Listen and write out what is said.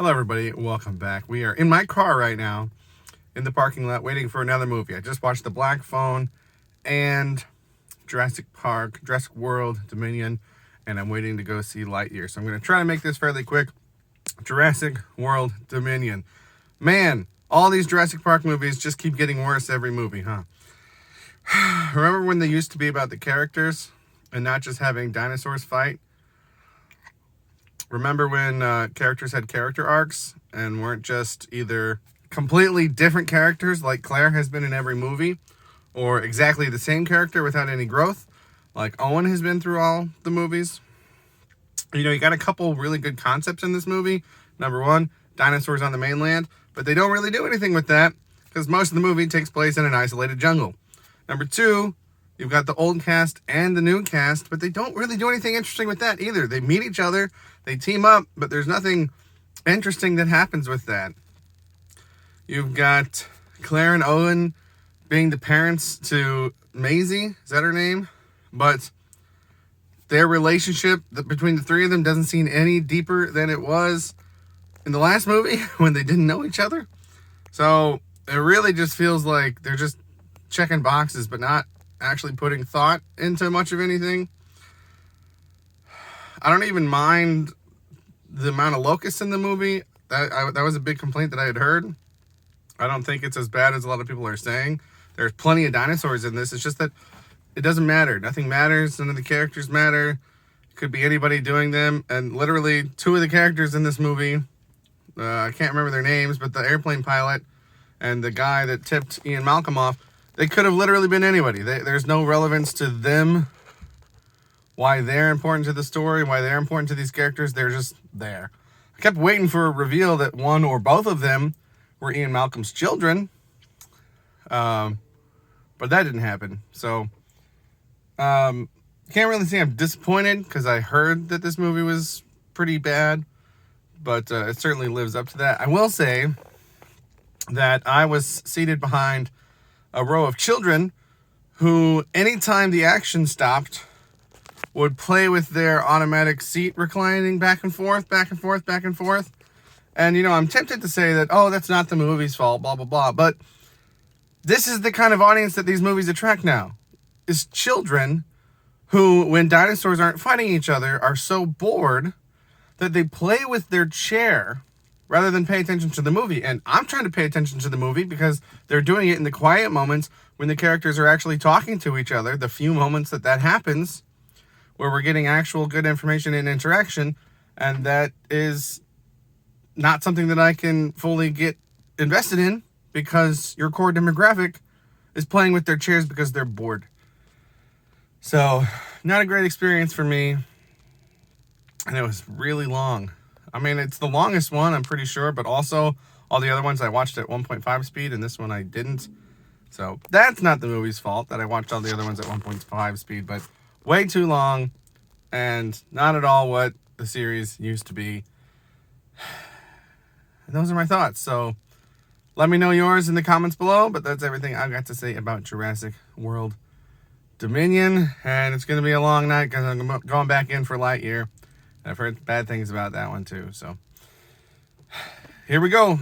Hello everybody, welcome back. We are in my car right now, in the parking lot, waiting for another movie. I just watched The Black Phone and Jurassic World Dominion, and I'm waiting to go see Lightyear. So I'm going to try to make this fairly quick. Jurassic World Dominion. Man, all these Jurassic Park movies just keep getting worse every movie, huh? Remember when they used to be about the characters and not just having dinosaurs fight? Remember when characters had character arcs and weren't just either completely different characters like Claire has been in every movie, or exactly the same character without any growth like Owen has been through all the movies? You know, you got a couple really good concepts in this movie. Number one, dinosaurs on the mainland, but they don't really do anything with that because most of the movie takes place in an isolated jungle. Number two, you've got the old cast and the new cast, but they don't really do anything interesting with that either. They meet each other, they team up, but there's nothing interesting that happens with that. You've got Claire and Owen being the parents to Maisie, is that her name? But their relationship between the three of them doesn't seem any deeper than it was in the last movie when they didn't know each other. So it really just feels like they're just checking boxes, but not actually putting thought into much of anything. I don't even mind the amount of locusts in the movie. That was a big complaint that I had heard. I don't think it's as bad as a lot of people are saying. There's plenty of dinosaurs in this. It's just that it doesn't matter. Nothing matters. None of the characters matter. It could be anybody doing them. And literally two of the characters in this movie, I can't remember their names, but the airplane pilot and the guy that tipped Ian Malcolm off, they could have literally been anybody. There's no relevance to them, why they're important to the story, why they're important to these characters. They're just there. I kept waiting for a reveal that one or both of them were Ian Malcolm's children, but that didn't happen. So can't really say I'm disappointed because I heard that this movie was pretty bad, but it certainly lives up to that. I will say that I was seated behind a row of children who, anytime the action stopped, would play with their automatic seat reclining back and forth, back and forth, back and forth. And, you know, I'm tempted to say that, oh, that's not the movie's fault, blah, blah, blah. But this is the kind of audience that these movies attract now, is children who, when dinosaurs aren't fighting each other, are so bored that they play with their chair rather than pay attention to the movie. And I'm trying to pay attention to the movie because they're doing it in the quiet moments when the characters are actually talking to each other, the few moments that happens where we're getting actual good information and interaction, and that is not something that I can fully get invested in because your core demographic is playing with their chairs because they're bored. So, not a great experience for me, and it was really long. I mean, it's the longest one, I'm pretty sure, but also all the other ones I watched at 1.5 speed, and this one I didn't. So that's not the movie's fault that I watched all the other ones at 1.5 speed, but way too long and not at all what the series used to be. And those are my thoughts. So let me know yours in the comments below, but that's everything I've got to say about Jurassic World Dominion. And it's going to be a long night because I'm going back in for Lightyear. I've heard bad things about that one too. So here we go.